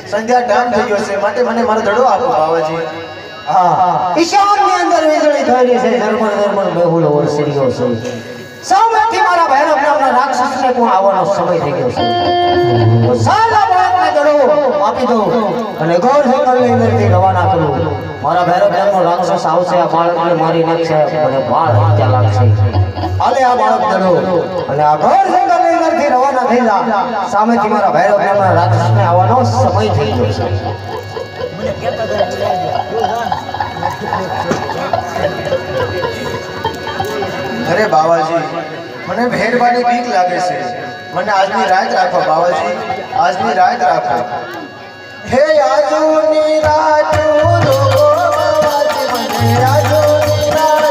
संध्या time થઈ ગયો છે માટે મને મારો દડો આપો બાવાજી હા ઈશાન ની અંદર વીજળી થઈ છે ધર્મ બેહુલો વરસી રહ્યો છે સામેથી મારા ભૈરવ નામના રાક્ષસને પણ આવવાનો સમય થઈ ગયો છે સાલા બાળકને દડો આપી દો અને ગોળ જંગલની અંદરથી રવાના કરું મારા ભૈરવ નામનો રાક્ષસ આવશે આ બાળકને મારી નાખશે અને બાળ હત્યા લાગશે હાલે આ બાળક દડો અને આ ગોળ જંગલની અંદરથી રવાના થઈ જા સામેથી મારા ભૈરવ નામના રાક્ષસને આવવાનો સમય થઈ ગયો છે મને કહેતા અરે બાવાજી મને ભેરવાની બીક લાગે છે મને આજની રાત રાખો બાવાજી આજની રાત રાખો હે આજની રાત રો બાવાજી મને આજની રાત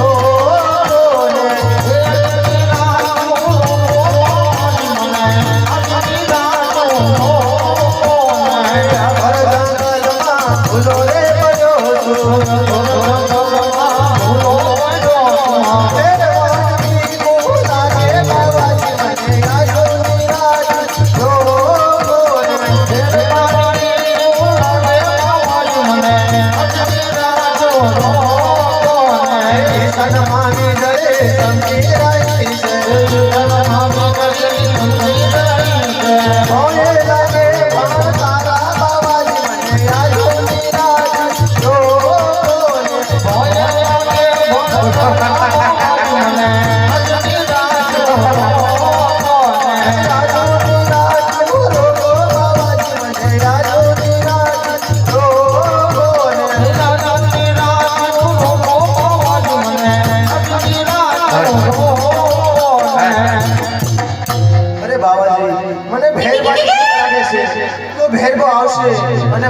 રો ને હે આજની રાત મને આજની રાત રો હર જંગલમાં ભૂલો રે પડ્યો છું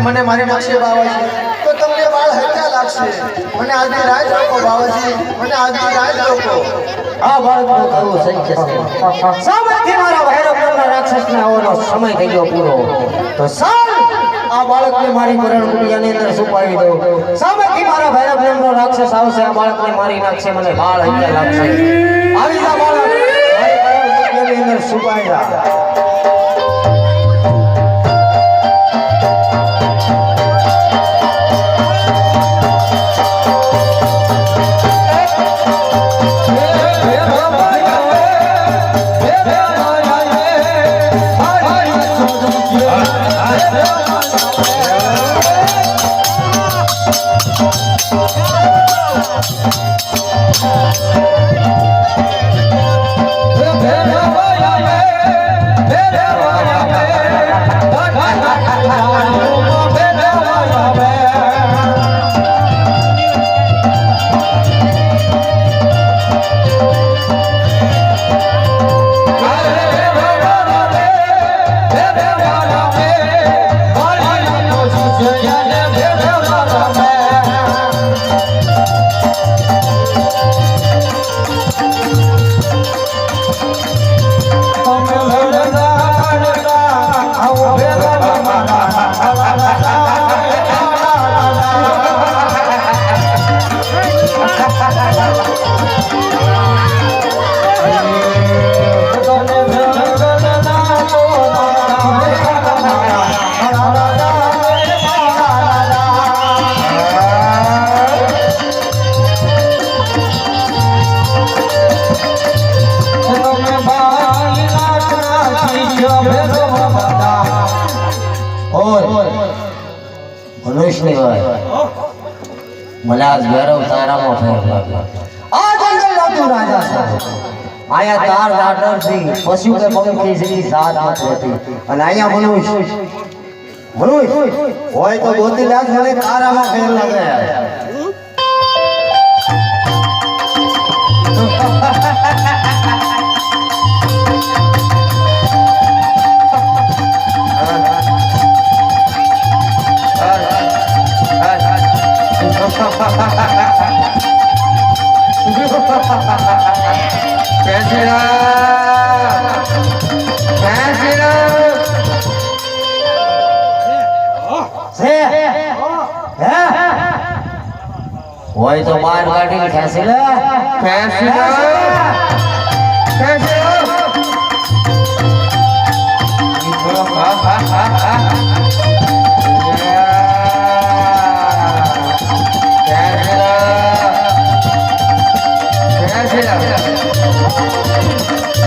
મને મારી નાખશે બાવાજી તો તમને વાળ હત્યા લાગશે મને આજની રાત રોકો બાવાજી મને આજની રાત રોકો આ બાળકનું કરવું સત્ય છે સામેથી મારા ભૈરવ નામના રાક્ષસને આવવાનો સમય થઈ ગયો પૂરો તો સાલ આ બાળકને મારી મરણ કુટિયાની અંદર છુપાવી દો સામેથી મારા ભૈરવ નામનો રાક્ષસ આવશે આ બાળકને મારી નાખશે મને વાળ હત્યા લાગશે આવી જા બાળક મારી મરણ કુટિયાની અંદર છુપાઈ જા મલાજ ભૈરવ તારામાં ફેર લાગ્યો આ જંગલ તું રાજા છે આયા તાર દાટરથી પશુ કે પંખી જેવી સાથ નથી અને આયા મનુષ્ય હોય તો ગોતી લાગ મને તારામાં ફેર લાગે પાટીલ ખેંચી લે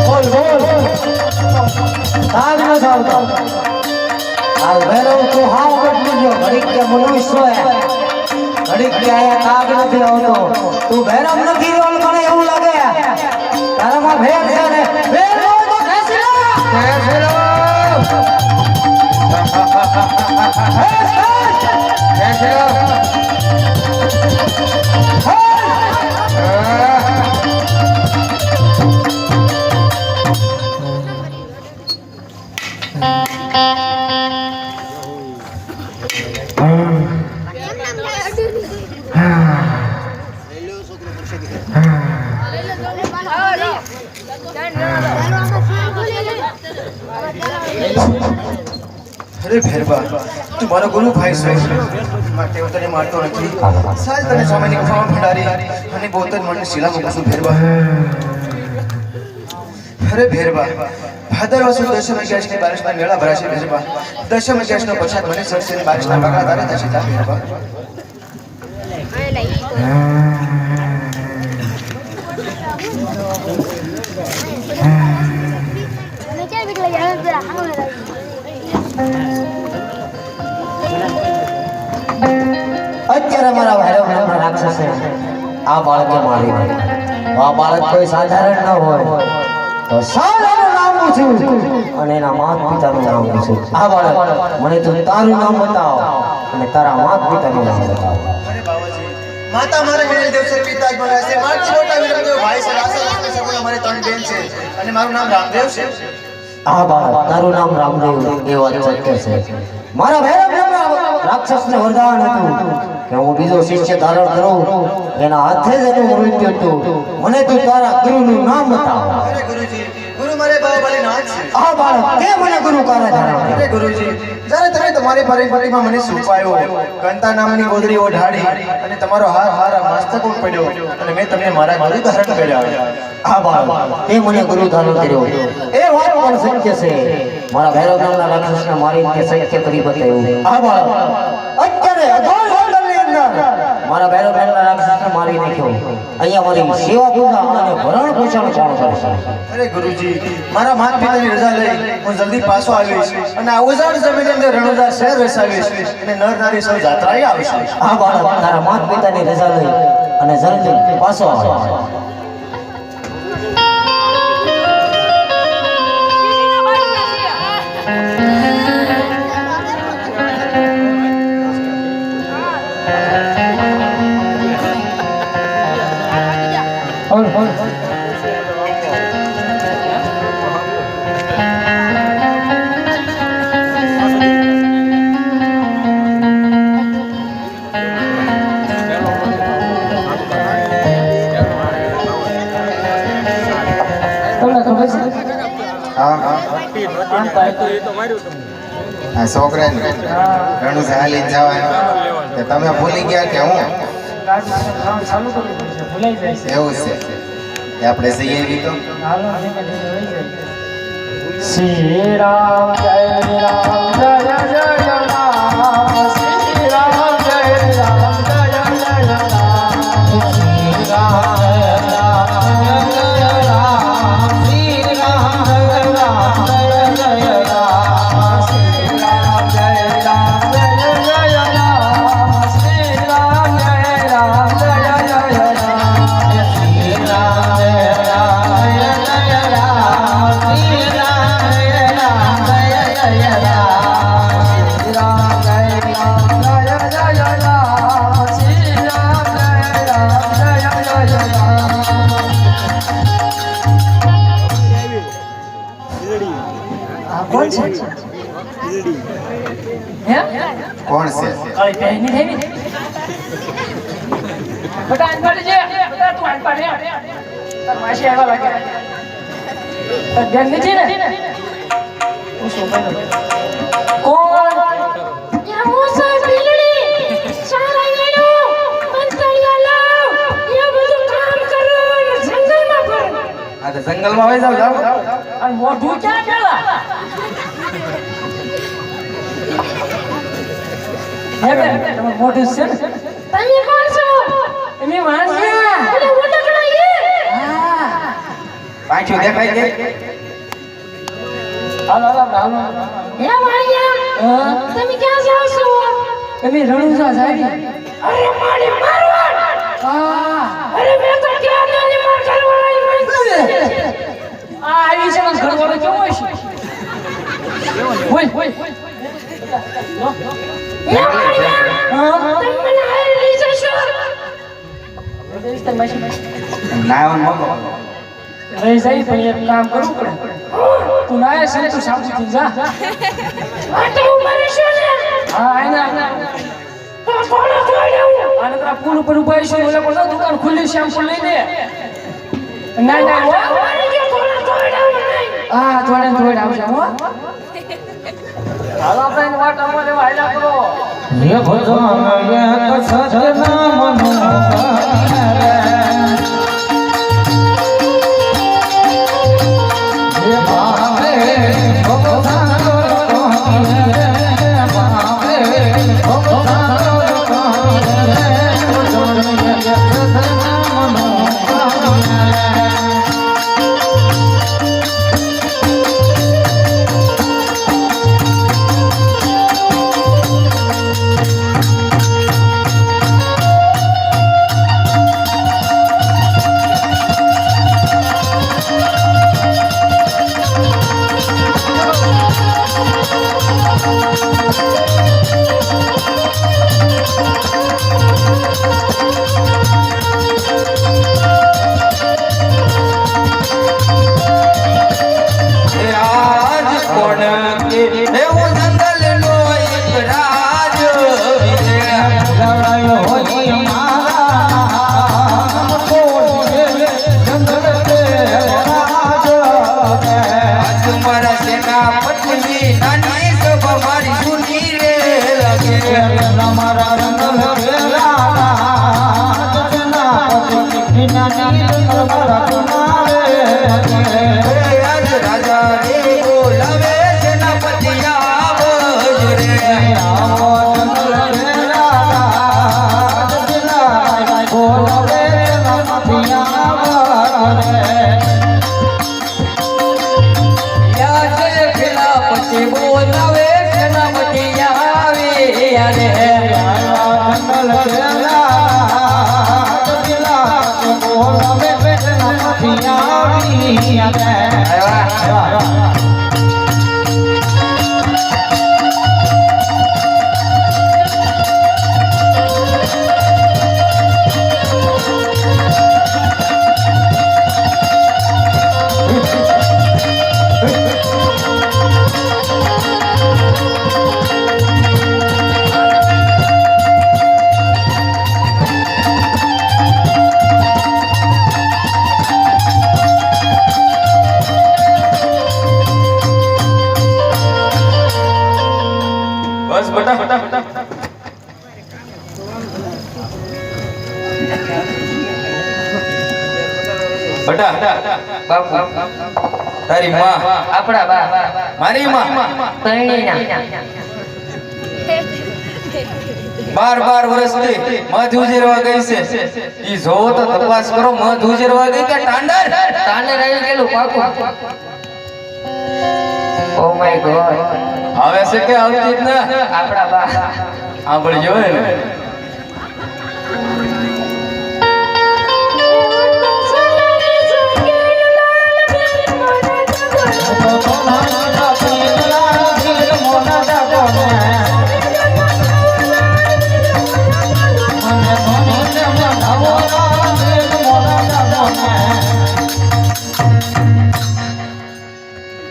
બોલ બોલ તાગ ન થાવતો આ ભેરવ તું હાવ ગટલું જો ઘડીક કે મનુષ્ય ઘડીક કે આયા તાગ નથી આવતો તું ભેરવ નથી રોલ મને એવું લાગે તારામાં ભેર છે ને ભેર હોય તો ખેંચી લે અરે ભેરબા તું મારો ગુરુ ભાઈ છે માટે હું તને મારતો નથી સાલ તને સ્વામીની ગુફામાં ભંડારી અને બોતર મને શિલા મૂકું છું ભેરબા અરે ભેરબા ભાદરવા સુદ દશમ અગિયારસની બારિશના મેળા ભરાશે ભેરબા દશમ અગિયારસનો પછાત મને સરશે અને બારિશના પગલા તારે થશે તા ભેરબા અત્યારે મારા ભૈરવ નામના રાક્ષસે આ બાળકે મારી આ બાળક કોઈ સાધારણ ન હોય તો સાલાનું નામ પૂછ્યું અને એના માત પિતાનું નામ પૂછ્યું આ બાળક મને તું તારું નામ બતાવ અને તારા માત પિતાનું નામ બતાવ અરે બાવાજી માતા મારા વિરલદેવ છે પિતા જ મારા છે મારથી મોટા વિરલદેવ ભાઈ છે રાસા સગુણા મારી 3 બેન છે અને મારું નામ રામદેવ છે આ બાળક તારું નામ રામદેવ એ વાત સત્ય છે મારા ભૈરવ નામના રાક્ષસને વરદાન હતું કે હું બીજો શિષ્ય ધારણ કરું એના હાથે જ એનું મૃત્યુ હતું મને તું તારા ગુરુનું નામ બતાવ અરે ગુરુજી ગુરુ મારે બાવાલી નાથ છે આ બાળક કે મને ગુરુ કરે ધારણ અરે ગુરુજી જ્યારે તમે તમારી પરિપરીમાં મને સુપાયો કંતા નામની ગોદડી ઓઢાડી અને તમારો હાર હાર મસ્તક ઉપર પડ્યો અને મેં તમને મારા ગુરુ ધારણ કર્યા આ બાળક તે મને ગુરુ ધારણ કર્યો એ વાત પણ સત્ય છે મારા ભૈરવ નામના રાક્ષસને મારી તે સત્ય કરી બતાવ્યું આ બાળક અત્યારે અધોર જંગલની અંદર મારા ભૈરવ નામના રાક્ષસને મારી નાખ્યો અહીંયા મારી સેવા પૂજા અને ભરણ પોષણ કોણ કરશે અરે ગુરુજી મારા માતા પિતાની રજા લઈ હું જલ્દી પાછો આવીશ અને આ ઉજાડ જમીનની અંદર રણુજા શહેર વસાવીશ અને નર નારી સૌ જાત્રાએ આવશે આ બાળક તારા માતા પિતાની રજા લઈ અને જલ્દી પાછો આવે આ છોકરાને રણુજા હાલીને જવાનું તો તમે ભૂલી ગયા કે હું એવું છે કે આપણે જઈએ એવી તો શ્રી રામ જય રામ જય જય રામ શ્રી રામ જય રામ જય જય રામ શ્રી રામ જય રામ શ્રી રામ જય રામ જય જય રામ શ્રી રામ જય રામ જય જય રામ શ્રી રામ જય રામ જય જય રામ શ્રી રામ જય રામ શ્રી રામ કોણ છે હે કોણ છે કાળી પહેની થઈ ને બટા અનપડ છે બટા તું અનપડ હે તાર માસી આવા લાગે તાર ધ્યાન નથી ને હું શું કહું કોણ યા મોસા બિલડી સારા ગયો અંતરિયા લાવ યા જંગલમાં વહી જાવ જાવ અને મોઢું ક્યાં પેલા હે બે તમારું મોઢું છે ને તમે કોણ છો? એની વાંસ્યા અરે ઉડકડા ઈ. હા પાછું દેખાય છે હાલો હાલો હાલો હે વાણિયા, તમે ક્યાં જાવ છો? એની રણુજા જાય અરે મારી મારવાડ. હા અરે મેં તો ક્યાં નાની માર ઘરવાળી મળી. આ આવી છે ને ઘરવાળો કેવો હશે ઓય હે વાણિયા, હા તમે મને હારી લઈ જશો? નાયો મોકો રહી જાય પણ એક કામ કરવું પડે તું ના છે તું સાબુથી જા માટે હું મરી છું ને. હા આના તો થોડો થોડો આને તો પુલ ઉપર ઉભા છે ઓલા પર દુકાન ખુલ્લી છે શેમ્પુ લઈ લે ના ના હો મારી જે થોડો થોડો નહીં. હા થોડે થોડે આવશે હો હાલો આપણે એને વાટ અમારે વાયલા કરો ये भजन ये सजना मनो ये भावे भगवान को भावे भगवान को सजना मनो બસ બટા બટા બટા બટા બાપુ તારી માં આપડા બા મારી માં પરણીના બાર વર્ષથી મધ ઉજેરવા ગઈ છે ઈ જોવો તો તપાસ કરો મધ ઉજેરવા ગઈ કે ટાંડર તાને રહી ગયેલું પાકું ઓ માય ગોડ આવે છે કે આવતી જ ના આપડા બા આપણે જોવે ને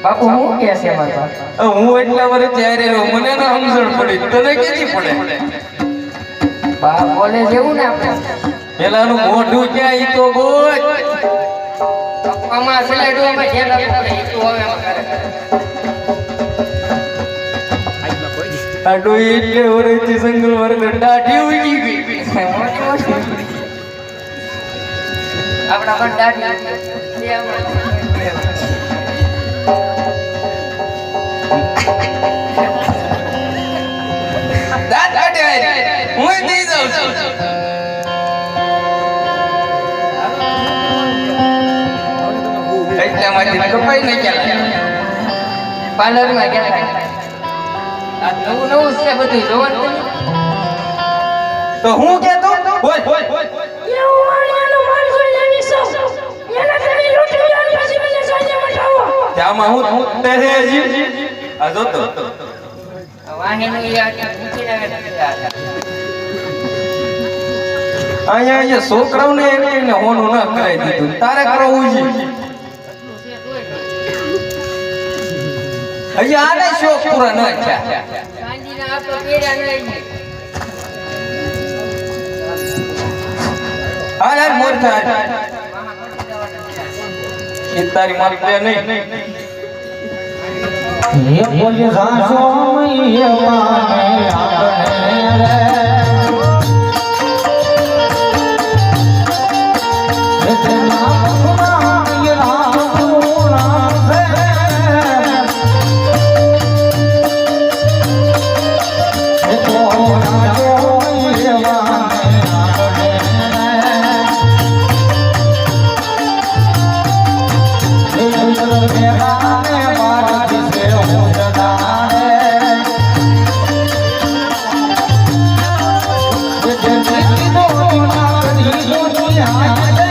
બાપુ હું કે છે માતા હું એટલા વર્ષ ત્યારે રહ્યો મને ના સમજણ પડી તને કેથી પડે બા બોલે જેવું ને આપણે પેલાનું મોઢું ક્યાં ઈ તો બોલ આમાં સિલેડું અમે ધ્યાન રાખવું પડે ઈ તો હવે આમાં કરે આ ડોઈ એટલે વર્ષથી સંગલ વરને દાઢી ઉગી ગઈ આપડા પણ દાઢી કપાઈ ને ક્યાં પાર્લરમાં ગયા આ નવું નવું છે બધું જોવાનું તો હું કેતો બોલ એવું વાણિયાનો માલ કોઈ લેવી છો એના ઘરે લૂંટી લ્યો અને પછી મને સાંજે મટાવો ત્યાંમાં હું તે છે જી આ જો તો વાહેનું યાર નીચે અહીંયા છોકરાઓને એને હોનું ન કરાવી દીધું તારે કરવું છે હજી આને શોખ પૂરા ન થયા સાંજીના આપો કેડા નહીં હાલ હાલ મોર થાય એ તારી મારી પ્લે નહીં ये बोले सासो मैया माने आपने रे इतना भगवान ये राम से ये तो राजो ये माने आपने ये मेरा ने बात से हो जदा है ये जिंदगी दो दुनिया दे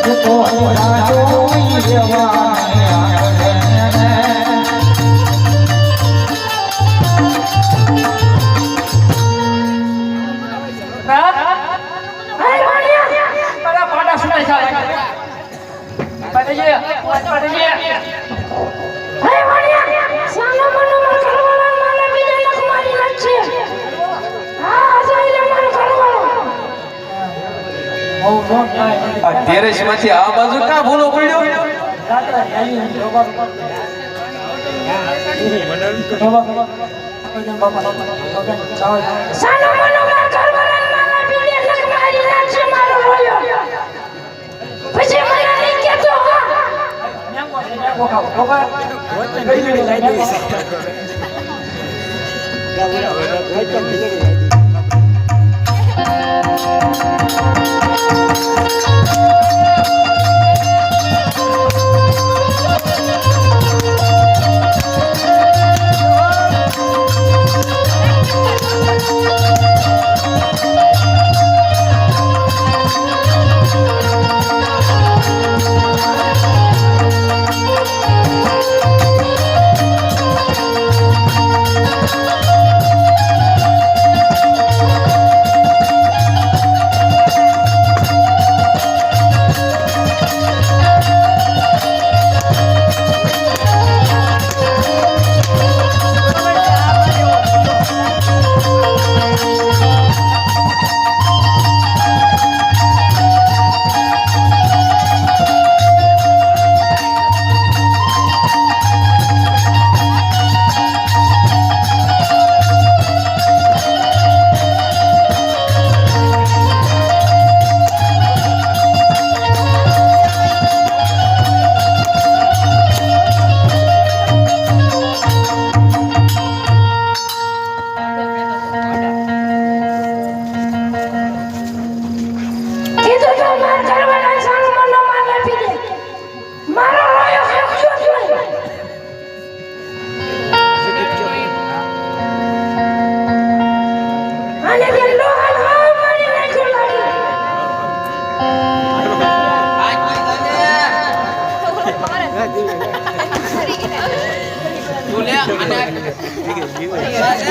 ये तो राजो ये वाने आने હાય વાણિયા તારા પાડા સુનાઈ થાય પાડજે હાય વાણિયા સાનો મનો માર ઘરવાળા મારે બીજે લખ મારી નાખશે હા સાઈલે માર ઘરવાળો આ ટેરેસ માંથી આ બાજુ કા ભૂલો પડ્યો સાનો મનો માર ઘરવાળા મારે બીજે લખ મારી નાખશે મારો રોયો પછી મને નહીં કહેતો હા કીધું તો માર ઘરવાળા સાનો મનો માર આપી દે મારો રોયો હેક્યો જ નહીં અને બે લોહાન હાવ મારી નાખ્યો લાગે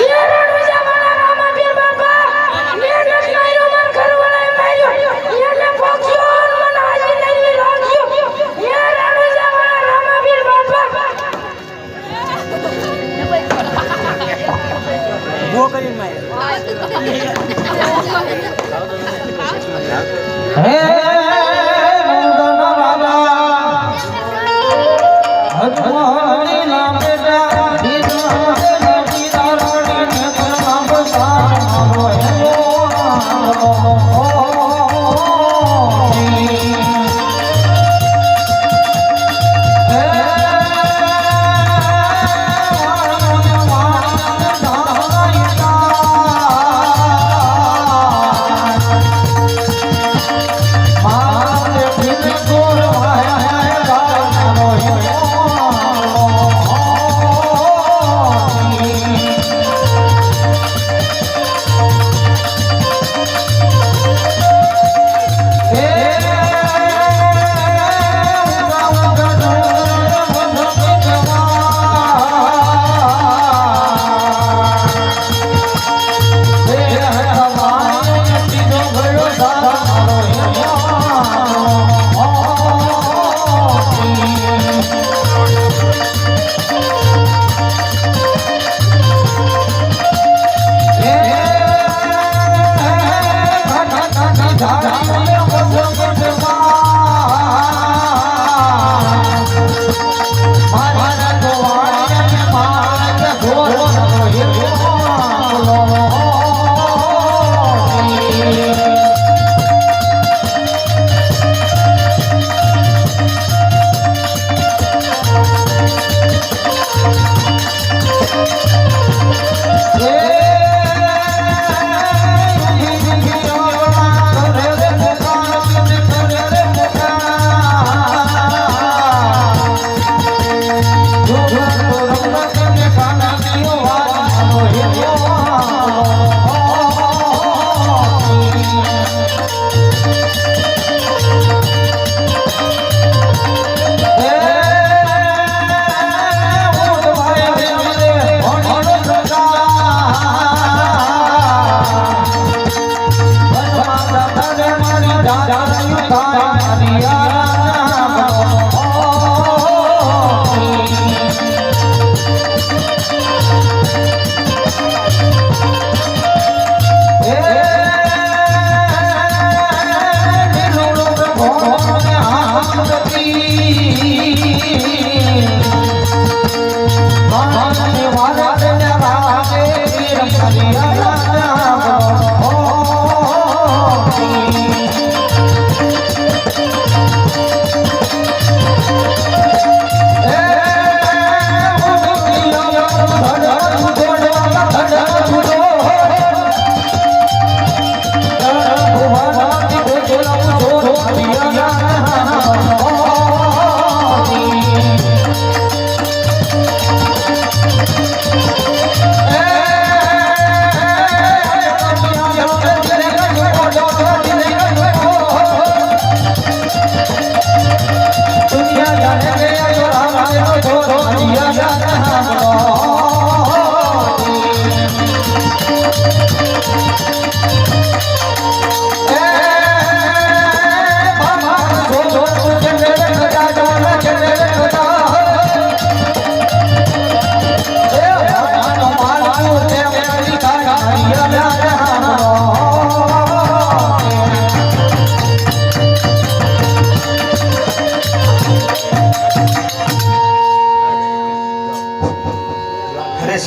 યાર જમાના રામા પીર બાપા મેં નથી માર્યો માર ઘરવાળાએ માર્યો એને પક્ષો મને હાજી નહીં લાગ્યો યાર જમાના રામા પીર બાપા हे नंदन राजा हनुमानी ना बेटा दीदा नदी दारानी ने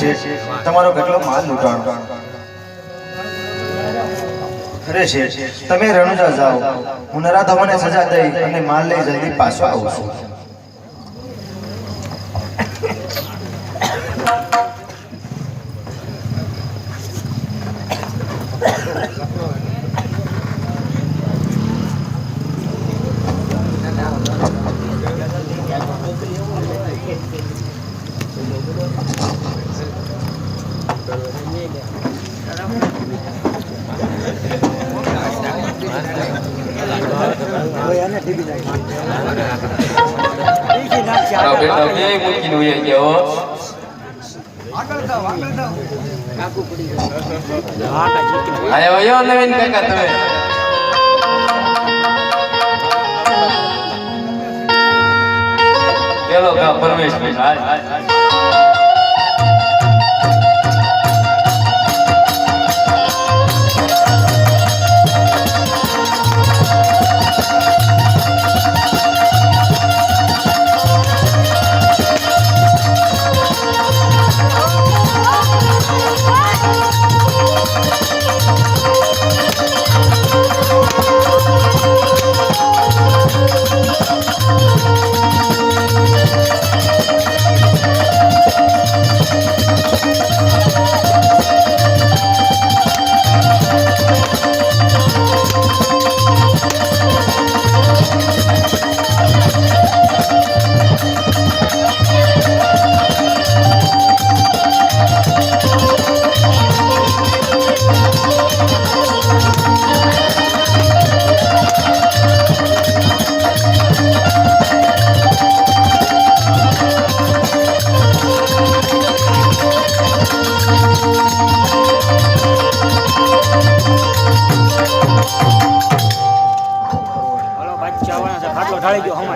શેઠ તમારો કેટલો માલ લૂંટાણો. અરે શેઠ તમે રણુજા જાઓ, હું નરાધમને સજા દઈ અને માલ લઈ જલ્દી પાછો આવું છું. આયો નવીન કાકા તમે ચલો કા પરમેશભાઈ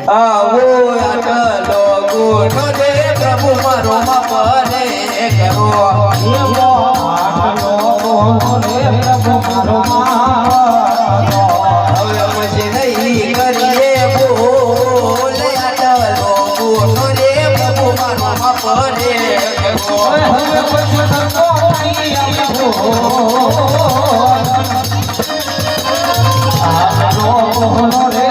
આવો આટલો ગુનો રે પ્રભુ મારો માપને કરો આટલો ગુનો રે પ્રભુ મારો માપનો હવે પછી નહીં કરીએ બોલ આટલો ગુનો રે પ્રભુ મારો માપને કરો હવે પછી થતો નહીં આવો આટલો ગુનો રે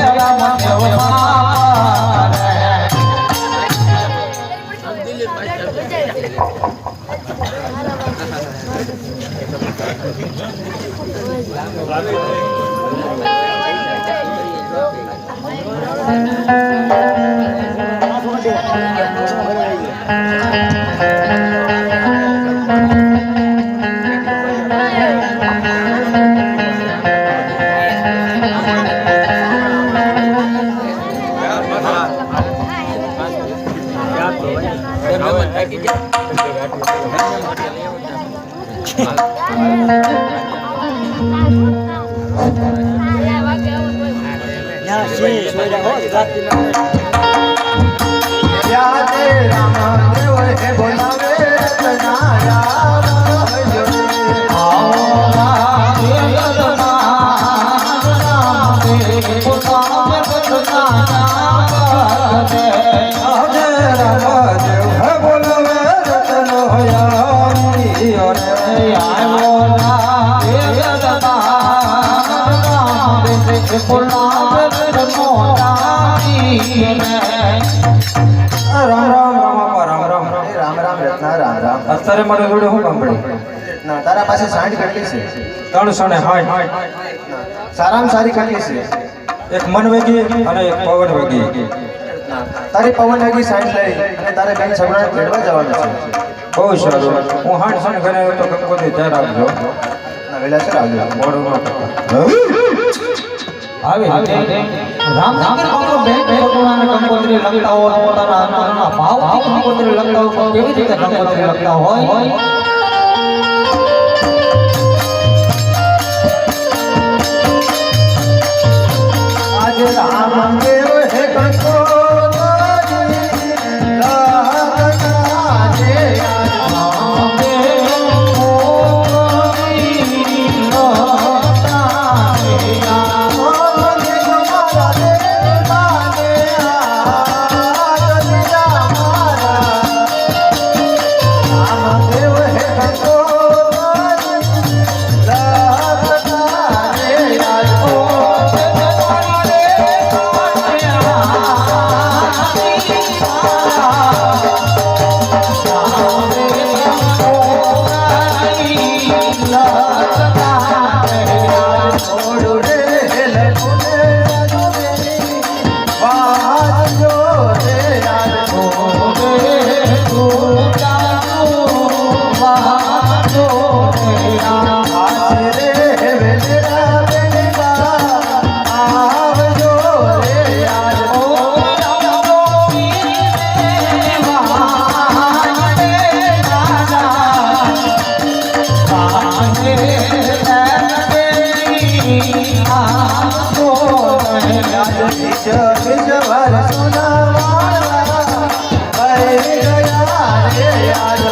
અત્યારે મારે જોડે હું કામ પડી ના તારા પાસે 60 કેટલી છે 360 સારામાં સારી કેટલી છે એક મન વેગી અને એક પવન વેગી તારી પવન વેગી 60 લઈ અને તારે બેન સગડાને ભેડવા જવાનું છે બહુ સારું હું હાડ સણ ઘરે તો કંકોત્રી તૈયાર રાખજો ના વેલા છે આવજો મોડું ન આવી રામનગર કોનો બેન ભગવાન કંકોત્રી લખતા હોય પોતાના અંતરના ભાવથી કંકોત્રી લખતા હોય કેવી રીતે કંકોત્રી લખતા હોય આજે રામ દેવ હે દેવ જવાર સોના વાળા ભરી ગયા રે યાર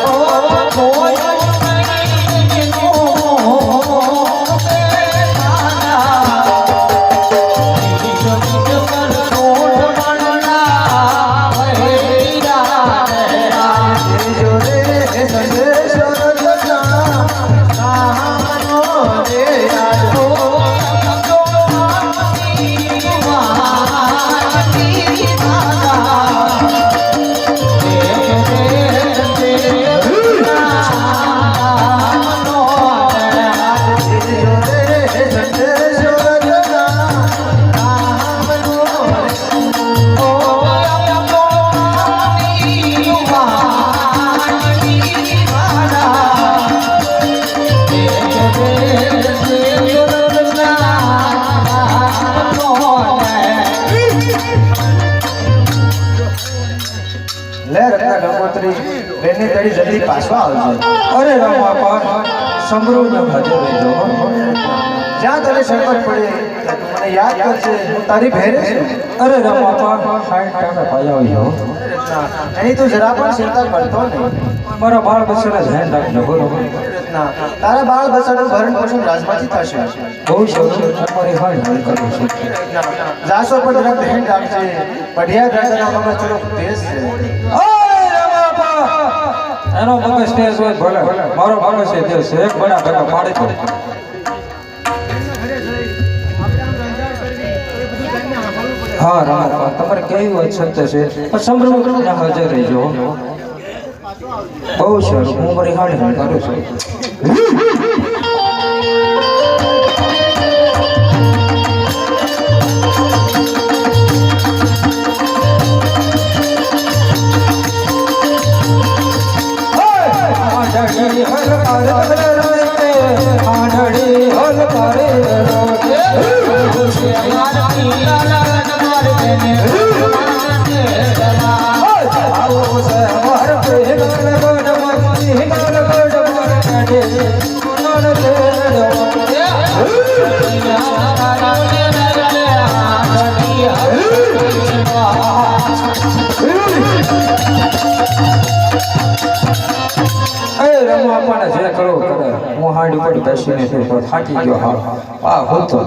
બેને તડી જલ્દી પાછો આવજો અરે રામ બાપા સમૃદ્ધ હાજર રહેજો જ્યાં તને શરબત પડે મને યાદ કરજે હું તારી ભેરે છું અરે રામ બાપા 60 ટાકા ભાઈ આવજો એની તું જરા પણ ચિંતા કરતો નહીં મારા બાળ બચ્ચાને ધ્યાન રાખજો બરોબર તારા બાળ બચ્ચાનું ભરણ પોષણ રાજમાંથી થશે બહુ સરસ તમારી હાલ કરું છું જાસો પર જરા ધ્યાન રાખજે પઢિયા ગ્રહના મગજ થોડો તેજ છે એનો મગજ તેજ હોય ભલે મારો મગજ છે તેજ છે એક બડા ભેગા પાડી દો હા રામા તમારે કેવી વાત સત્ય છે પણ સમૃદ્ધ હાજર રહેજો બહુ સરસ હું મારી હાલ કરું છું જે કરો કરે હું હાંડી પર બેસીને થાકી ગયો હા હોતો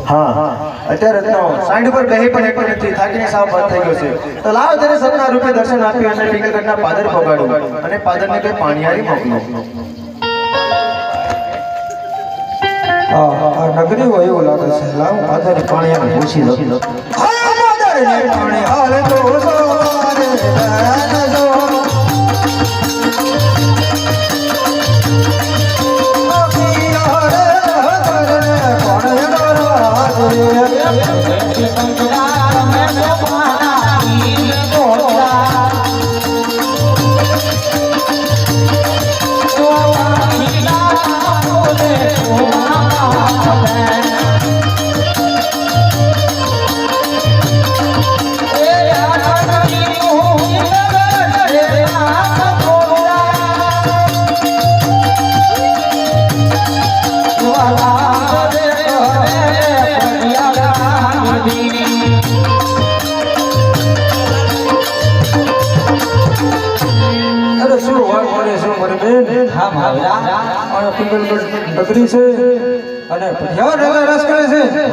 હા અત્યારે તો સાઈડ ઉપર બેહી પણ એક નથી થાકીને સાવ બંધ થઈ ગયો છે તો લાવ તેને સપના રૂપે દર્શન આપ્યું અને ટીકરના પાદર પગાડું અને પાદરને બે પાણીયારી મોકલું આ નગરી હોય એવું લાગે છે લાવ પાદરે પાણી આવે પૂછી દો પાણી હાલે તો નગરી છે અને રસ કરે છે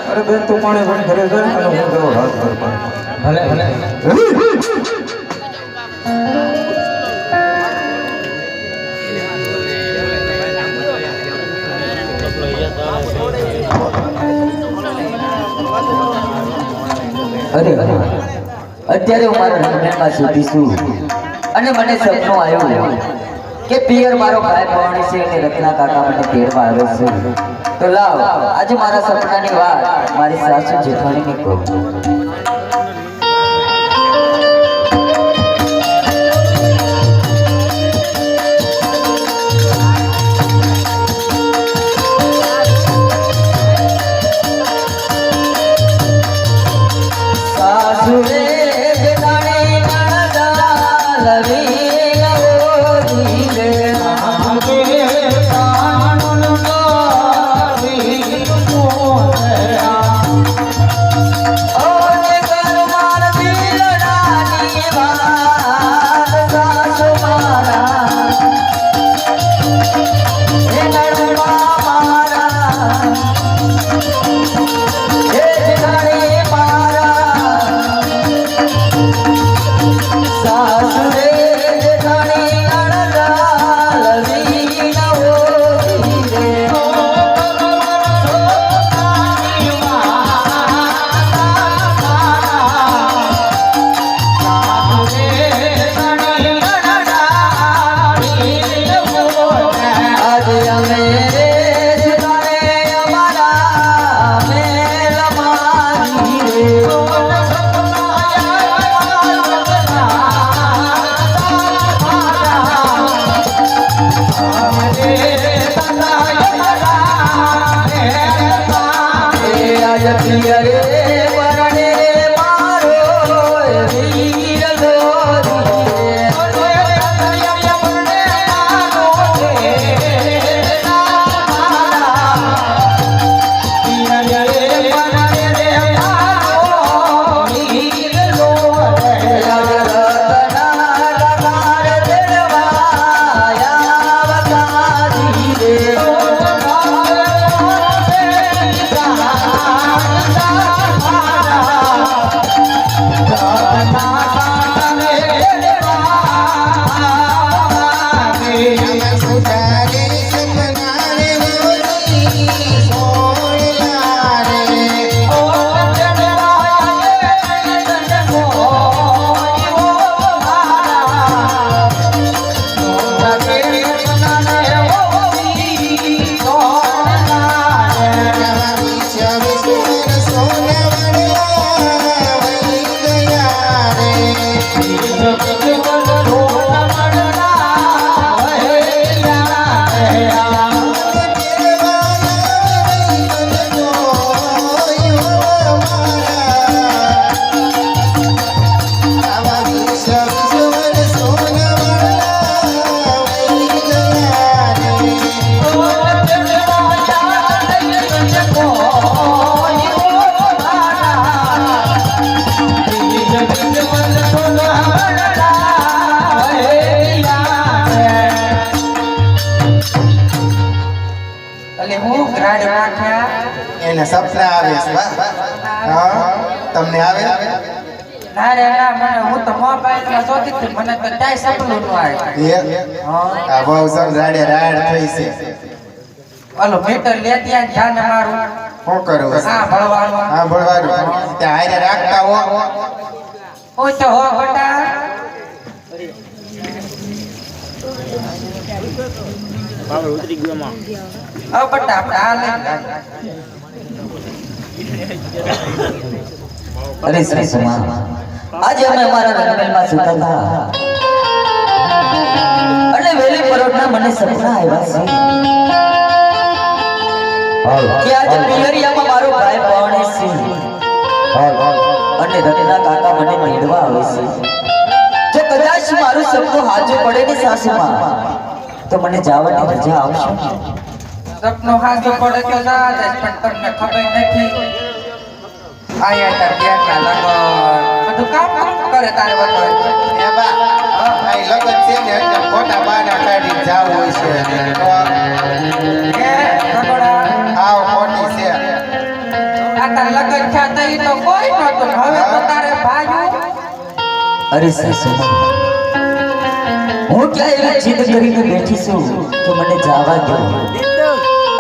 અરે બેન તું પાણી ભણી ઘરે જાય અને હું જવો હાથ પર ભલે ભલે અરે અત્યારે હું મારા રંગમેળમાં સુધી છું અને મને સપનું આવ્યું કે પિયર મારો ભાઈ ભવાની છે અને રત્ના કાકા મને તેડવા આવે છે તો લાવ આજે મારા સપનાની વાત મારી સાસુ જેઠાણીને કહું સાસુ રે બેટાણી ના લવી રાડ નાખ્યા એને સપના આવે છે બા. હા તમને આવે ના રે ના મને હું તો મોબાઈલમાં જોતી હતી મને તો કાંઈ સપનું ન આવ્યું એ આ બહુ સમ રાડે રાડ થઈ છે ઓલો મીટર લે ત્યાં ધ્યાન મારું શું કરું હા ભણવાનું હા ભણવાનું ત્યાં હારે રાખતા હો હું તો હો બટા હવે બટા આપણે આ લઈને અરે સાસુમા, આજે અમે અમારા રંગમેલમાં સૂતા હતા અને વહેલી પરોઢના મને સપના આવ્યા છે કે આજે પિયરિયામાં મારો ભાઈ પરણે છે અને રત્ના કાકા મને મેળવા આવે છે. જો કદાચ મારું સપનું હાજર પડે ને સાસુમા, તો મને જવાની રજા આવશે. સપનું હાજર પડે તો ના જાય પણ તમને ખબર નથી આયા તાર બેટા લગન બધું કામ કરે તારે બધું એ બા આ લગન છે ને એટલે ખોટા બાના કાઢી જાવ હોય છે તો એ રગડા આવ ખોટી છે આ તાર લગન થયા તો ઈ તો કોઈ નહોતું હવે તો તારે ભાઈ અરે સાસુમા, હું ક્યાં એવી જીદ કરીને બેઠી છું કે મને જવા દો.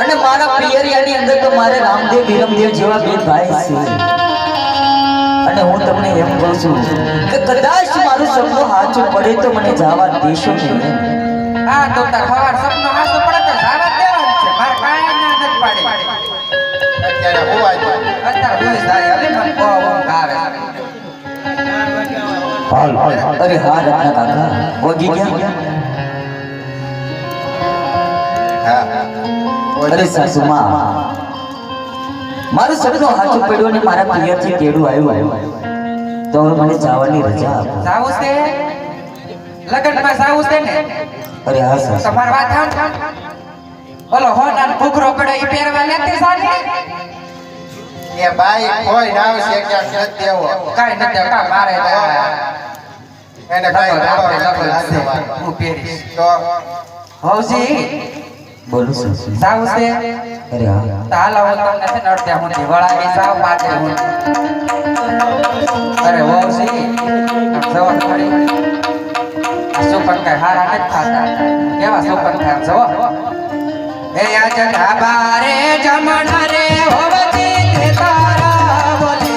અને મારા પિયરિયાની અંદર તો મારે રામદેવ વિરમદેવ જેવા બે ભાઈ છે. અને હું તમને એમ કહું છું કે કદાચ મારું સપનું સાચું પડે તો મને જવા દેશો નહીં. હા તો તાર સવાર સપનું હાજર પડે તો જાવા દેવાનું છે મારે કાંઈ ના નથી પાડી અત્યારે હોવા જ અત્યારે હું જાય હવે મને બહુ ઊંઘ આવે અરે હા રત્ના કાકા, ઓગી ગયા? હા અરે સાસુમા, મારું સપનું સાચું પડ્યું અને મારા પિયરથી તેડું આવ્યું તો હવે મને જવાની રજા આપો. જાવું છે લગનમાં જાવું છે ને અરે હા સાસુ, તમાર વાત સાંભળ ઓલો હોનાર ઘૂઘરો પડે ઈ પહેરવા લેતી સાને એ બાઈ કોઈ ના આવશે ક્યાંક નથી દેવો કાઈ નથી કા મારે એને કાઈ લાગે હું પહેરીશ તો હવજી બોલું સાસુ. જાવું છે અરે હા, તો હાલ હું તમને છે ને અડધ્યા હું વળાવી જાવ પાછે હું અરે હવજી જવા ખરી સુપન કઈ હારા નથી ખાતા કેવા સુપન ખાય જવો એ આજ ઢાબા રે જમણ રે હોવતી તે તારા બોલે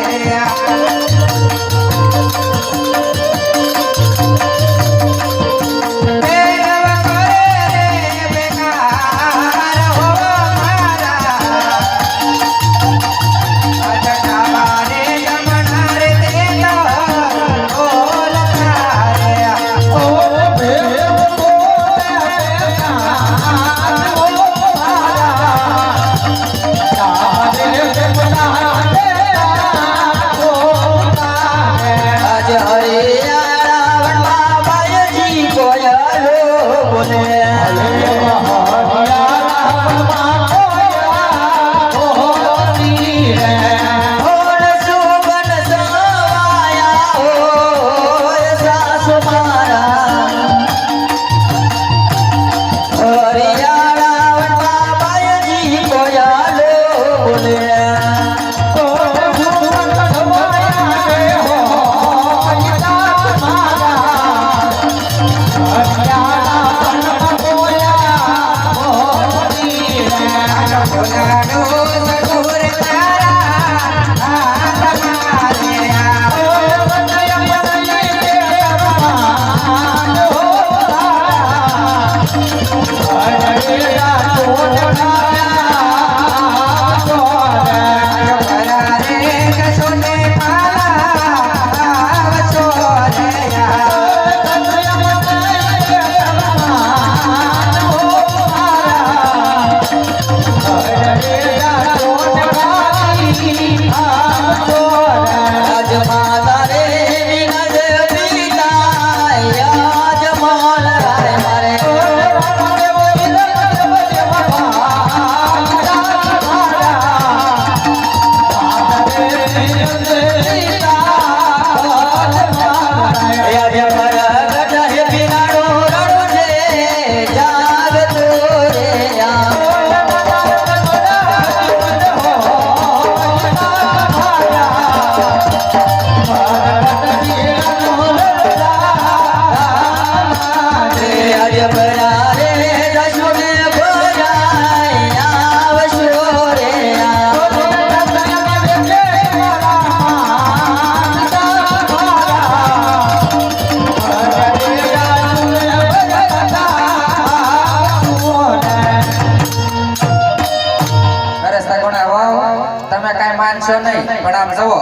માનશો નહીં પણ આમ જુઓ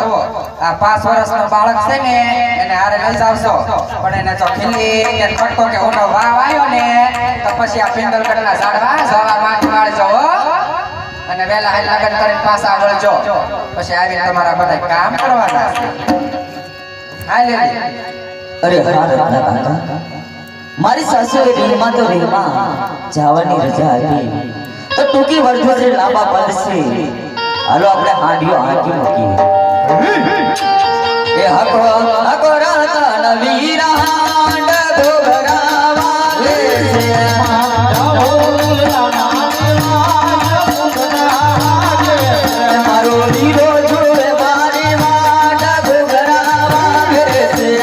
આ 5 વર્ષનો બાળક છે ને એને હારે લઈ જાવશો પણ એને જો ખીલી કે ફટકો કે ઊંડો વાવ આવ્યો ને તો પછી આ પિંગલગઢના ઝાડવા જવા માંડ વાળજો અને વેલા હાલ લગન કરીને પાછા વળજો પછી આવીને તમારા બધા કામ કરવાના છે હાલે અરે હા રત્ના કાકા મારી સાસુએ રીલમાં તો રીલમાં જવાની રજા હતી તો ટૂંકી વર્ષો છે લાંબા પડશે હાલો આપણે હાંડિયો હાંકી મૂકીએ એ હકો હકો રાતા નવીરા હાંડ ઘોઘરાવા લે છે મારો હીરો જોડે મારી વાંડ ઘોઘરાવા લે છે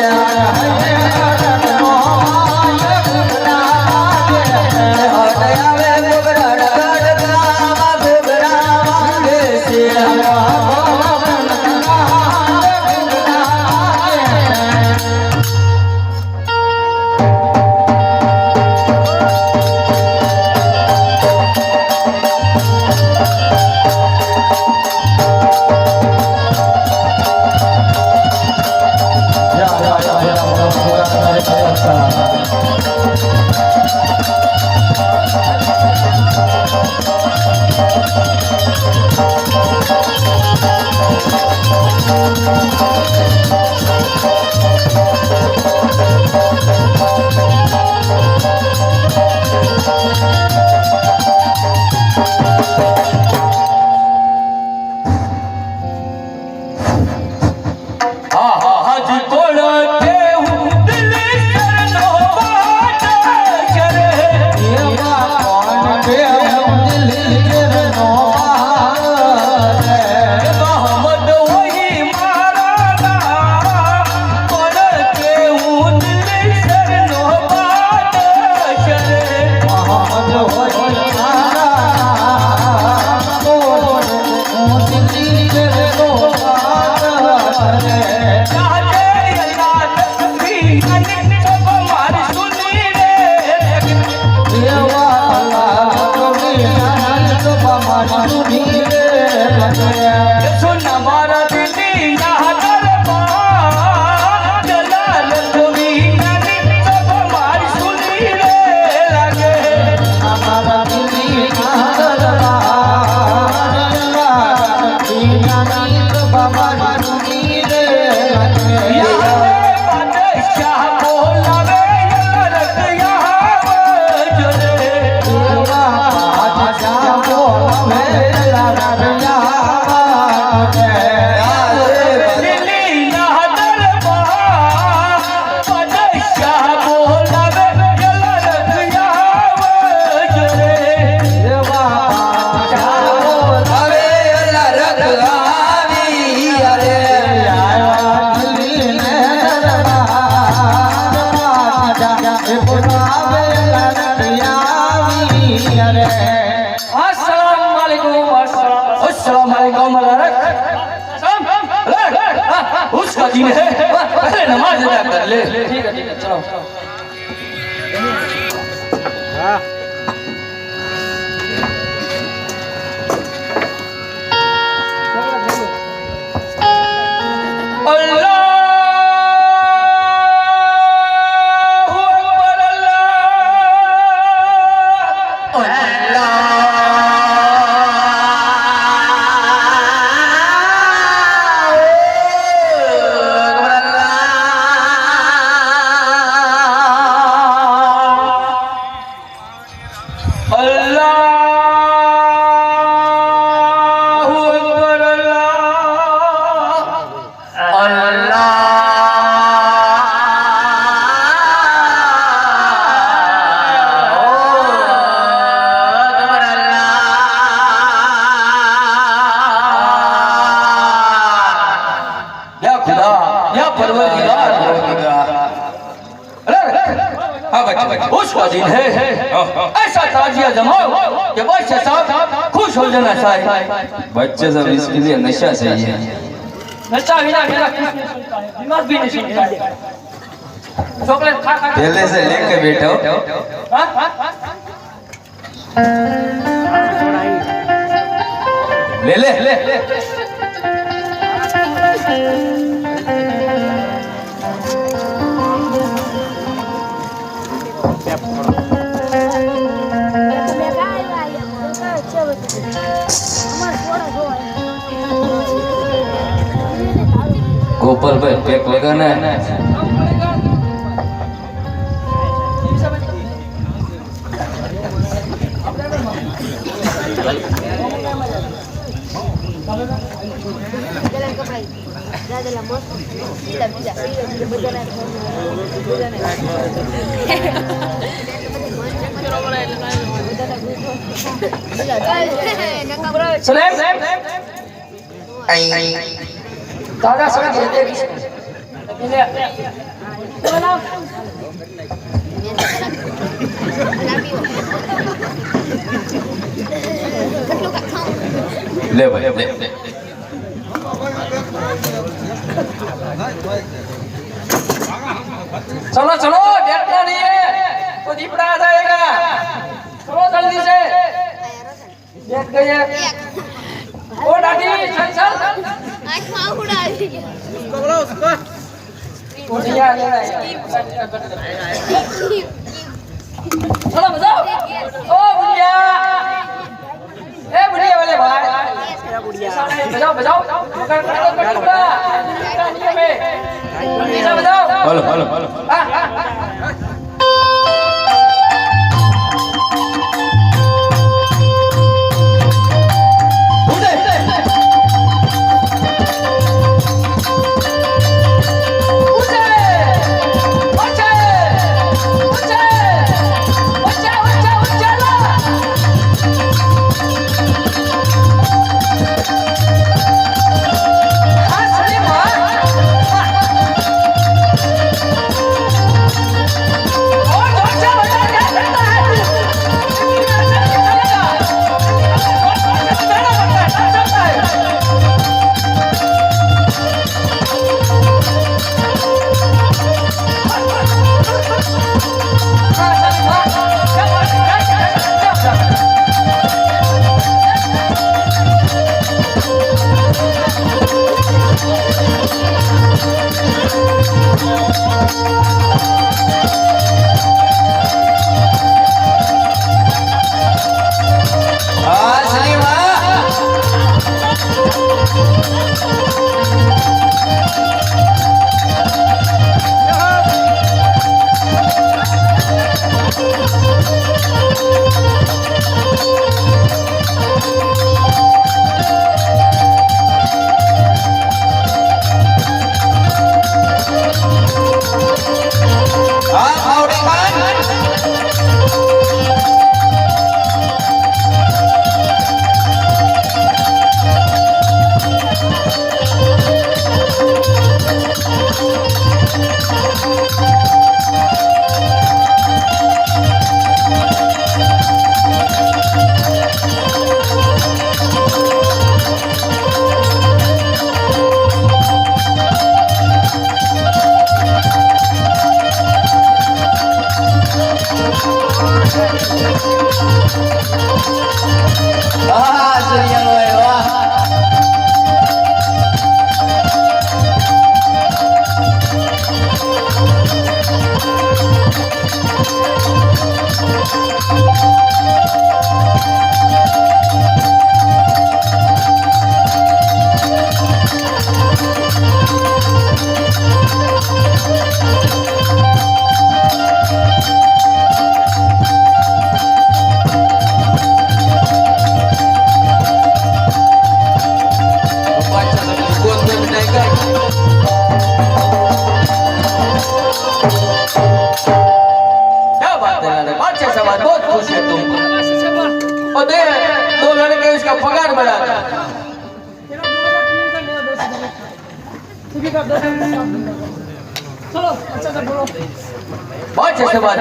उसका दिन है पहले नमाज अदा कर ले ठीक है चलो उसका दिन है ऐसा ताजिया जमाओ कि बच्चे साथ खुश हो जाना चाहिए बच्चे सब इसके लिए नशा चाहिए नशा बिना मेरा दिमाग भी नहीं चलता चॉकलेट खा खा पहले से लेके बैठो ले ले गोपाल भाई पेक लगाना है સલેમ દાદા સલેમ બોલા ले भाई ले चलो चलो डरना नहीं है तो दीपड़ा आ जाएगा चलो जल्दी से देख गए ओ दादी चल चल बुढ़िया ले रहा है चलो बजाओ ओ बुढ़िया ए बुढ़िया वाले भाई बजाओ बजाओ मकर कटूंगा नहीं है मैं बजाओ हेलो हेलो हेलो हाँ हाँ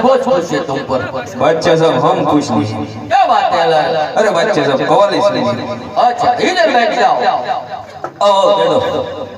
बहुत खुश है तुम पर। बच्चे सब हम खुश नहीं। क्या बात है यार? अरे बच्चे सब कॉलेज नहीं। अच्छा इधर बैठ जाओ। आओ बैठो।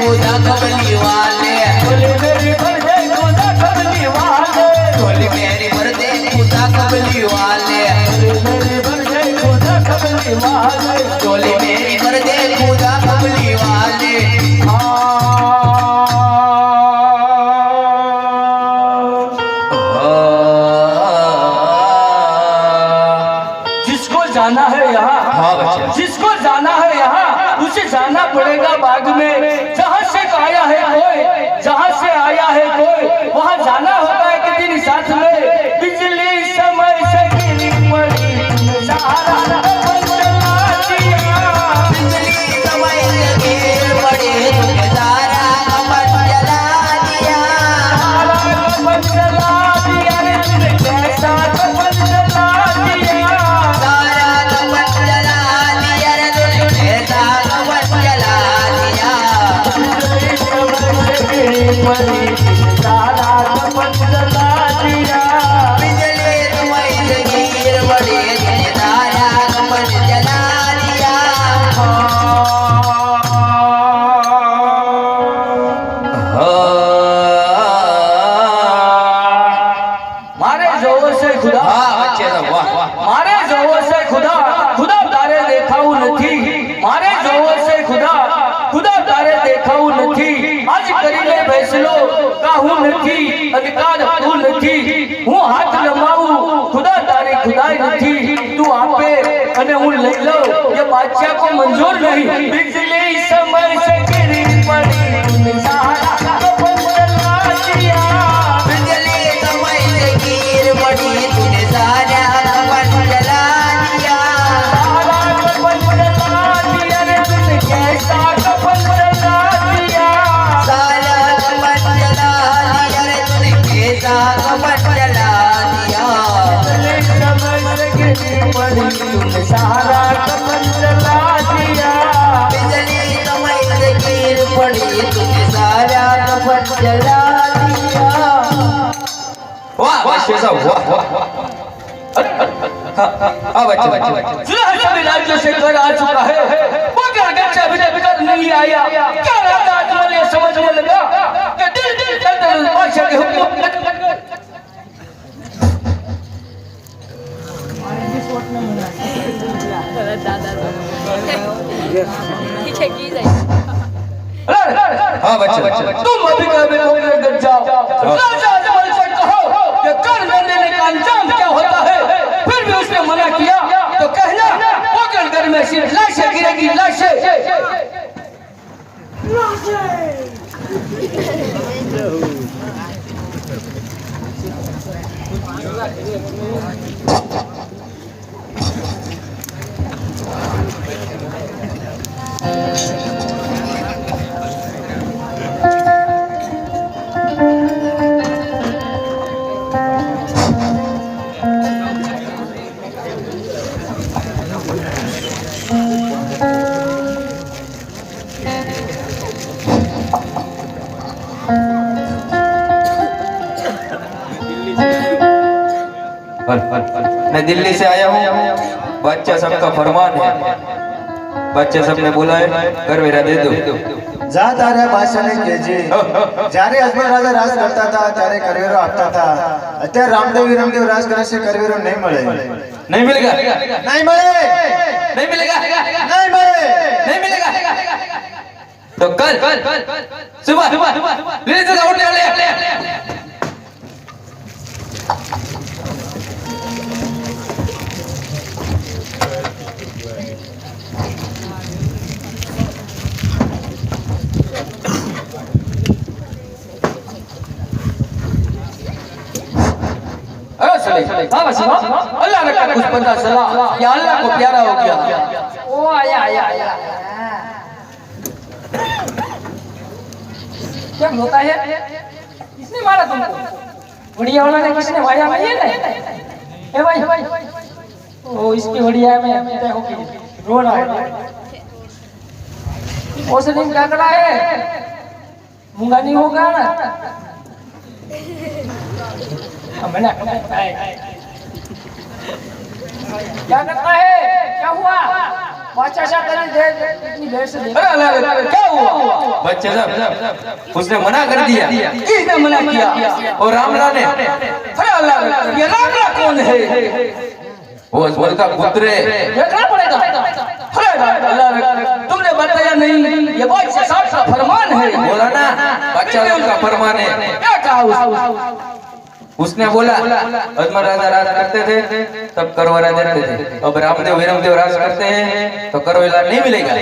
खुदा कमली वाले झोली मेरी भर दे खुदा कमली वाले झोली मेरी भर दे खुदा कमली वाले मेरी भर दे खुदा कमली वाले झोली मेरी भर दे खुदा कमली वाले जिसको जाना है यहाँ जिसको जाना है यहाँ उसे जाना पड़ेगा बाग में जहाँ से आया है कोई जहाँ से आया है कोई वहाँ जाना होगा एक दिन साथ में बिजली समय से गिरी पड़ी सहारा बिजली समय से गिर पड़े तुझे तारा कमर जला दिया तारा कमर जला दिया रे तूने तारा कमर जला दिया बिजली समय से गिर पड़े तुझे तारा कमर जला दिया मारे जोर से खुदा मारे जोर से खुदा खुदा તારે દેખાવું નથી મારે જોર से खुदा खुदा તારે દેખાવું નથી આજ કરીને ફેસલો કાહું નથી અધિકાર તું નથી હું હાથ લંબાવું खुदा તારી ખુદાઈ નથી તું આપે અને હું લઈ લઉં ये बादशाह को मंजूर नहीं बिजली समय से गिरी पड़ी तूने सहारा कफन जला दिया बिजली समय से गिर पड़ी तूने सारा कमर जला दिया सारा कफन जला दिया रे तूने कैसा कफन जला दिया सारा कमर जला दिया रे तूने कैसा कमर जला दिया बिजली समय से गिरी पड़ी तूने सहारा कफन जला दिया बिजली समय से गिर पड़ी तूने सारा कमर जला दिया वाह वाह शेर साहब वाह वाह हाँ बच्चे सुलह सभी राज्यों से कर आ चुका है मगर अगर से अभी तक नहीं आया क्या रहता आज मुझे समझने लगा कि दिल दिल के अंदर बादशाह के हुक्म हाँ बच्चे तुम अभी कभी होकर गिर जाओ राजा अजमल से कहो कि कर न देने का अंजाम क्या होता है फिर भी उसने मना किया तो कहना होकर घर में सिर्फ लाशें गिरेगी लाशें मैं दिल्ली से आया हूँ बच्चा सबका फरमान है बच्चे सबने बोला है करवेरा दे दो જા તારા બાદશાહને કહેજે જ્યારે અજમેર રાજા રાજ કરતા હતા ત્યારે કરવેરો આપતા હતા અત્યારે રામદેવ રાજ કરે છે કરવેરો નહીં મળે नहीं मिलेगा નહીં મળે नहीं मिलेगा નહીં મળે नहीं मिलेगा तो कल सुबह ले चलो उठ ले अल्लाह ने कुछ पता चला या अल्लाह को प्यारा हो गया ओ आया आया आया क्या होता है किसने मारा तुमको बढ़िया वाला ने किसने मारा भाई ने ए भाई ओ इसकी बढ़िया में तय हो गई रो रहा है उस दिन क्या करा है मूंगा नहीं होगा ना मना करता है क्या करता है क्या हुआ वाचा कर दे इतनी देर से देख अरे अल्लाह क्या हुआ? बच्चे साहब उसने मना कर दिया किसने मना किया? और रामला ने अरे अल्लाह ये रामला कौन है? वो अजमल का पुत्र है। देखना पड़ेगा। अरे अल्लाह तुमने बताया नहीं, ये बादशाह साहब का फरमान है। बोला ना बच्चा का फरमान है। क्या कहा उसने बोला अजमल राजा राज करते थे तब करवरा देते थे, अब रामदेव वीरमदेव राज करते हैं तो करवेला नहीं मिलेगा।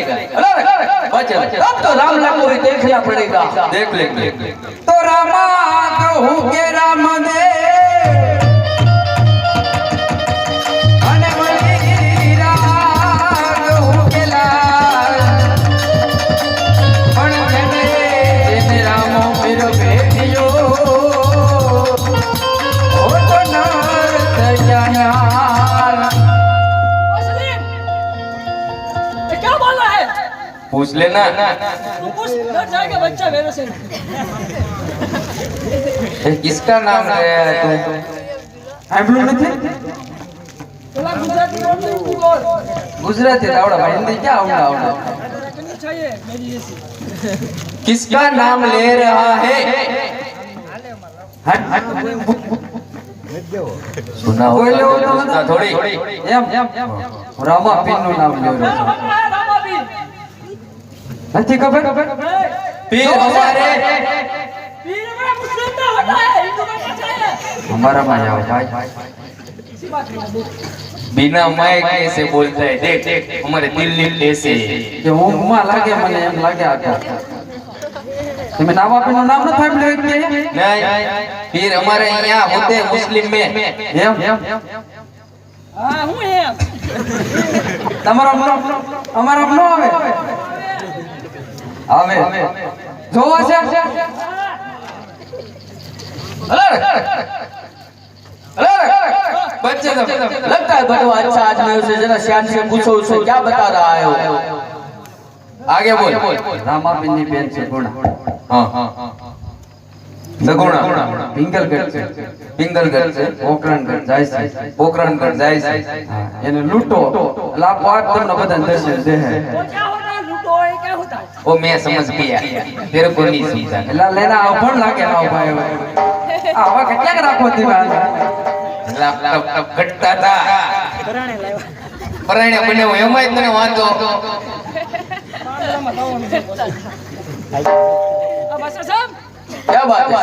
बच्चा अब तो रामला को भी देखना पड़ेगा। देख लेंगे। तो रामा कहूँ के राम दे અને મળી રાગ ઉકેલા પણ જેને રામો મેરો બેઠિયો ઓ તો નર જાયાર सलीम ये क्या बोल रहा है? पूछ लेना। तू कुछ डर जाएगा बच्चा मेरे से। किसका नाम है तू? સાંભળ્યું નથી? चला गुजराती बोल दे तू बोल। ગુજરાતી આવડે ભાઈ, હિન્દી ક્યાં આવડે? करनी चाहिए मेरी जैसी। किसका नाम ले रहा है? सुना बोलो होगा तो उसका थोड़ी। એમ રામાપીર નું નામ લ્યો છો. रामापीर નથી ખબર? पीर हमारे पीर में मुस्लिम में होता है, हिंदू में कैसा है? અમારા માં આવો ભાઈ. इसी बात में देख बिना मैं कैसे बोलता है, देख देख हमारे दिल कैसे है। કે ઊંઘમાં લાગે મને એમ લાગે આ તમે રામાપીર નું નામ ન સાંભળ્યું એક કે? नहीं पीर हमारे यहाँ होते हैं मुस्लिम में। એમ हाँ हूँ है તમારો અમારા નો આવે આવે જોવા છે बच्चे सब लगता है बड़वा अच्छा आदमी उसे जरा शान से पूछो उसे क्या बता रहा है वो। आगे बोल। રામાપીર ની બેન છે ગુણા हाँ सगुणा પિંગલગઢ છે पिंगलगढ़ से પોકરણગઢ જાય છે पोखरणगढ़ जाए से હા, એને લૂંટો એટલે આ પાઠ તમને બધા દર્શન દે वो क्या होता है लूटो ये क्या होता है? वो मैं समझ गया, तेरे को नहीं समझा। એટલે લેના અભણ લાગે આવો ભાઈ આવા કેટલાક રાખો દીવા घटता था पराणे बने हुए मैं तने वांधो। अब ऐसा सब क्या बात है?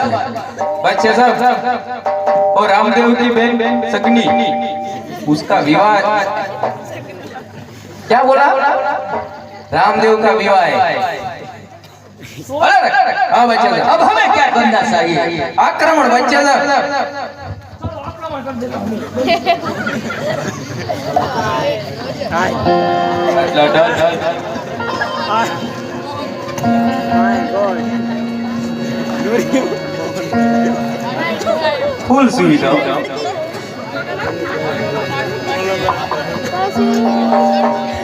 बच्चे सब और रामदेव की बहन सगनी उसका विवाह क्या बोला? रामदेव का विवाह है। हाँ बच्चे सब अब हमें क्या करना चाहिए? आक्रमण बच्चे सब आक्रमण कर देता हूँ। फुल सुविधा। Thank you.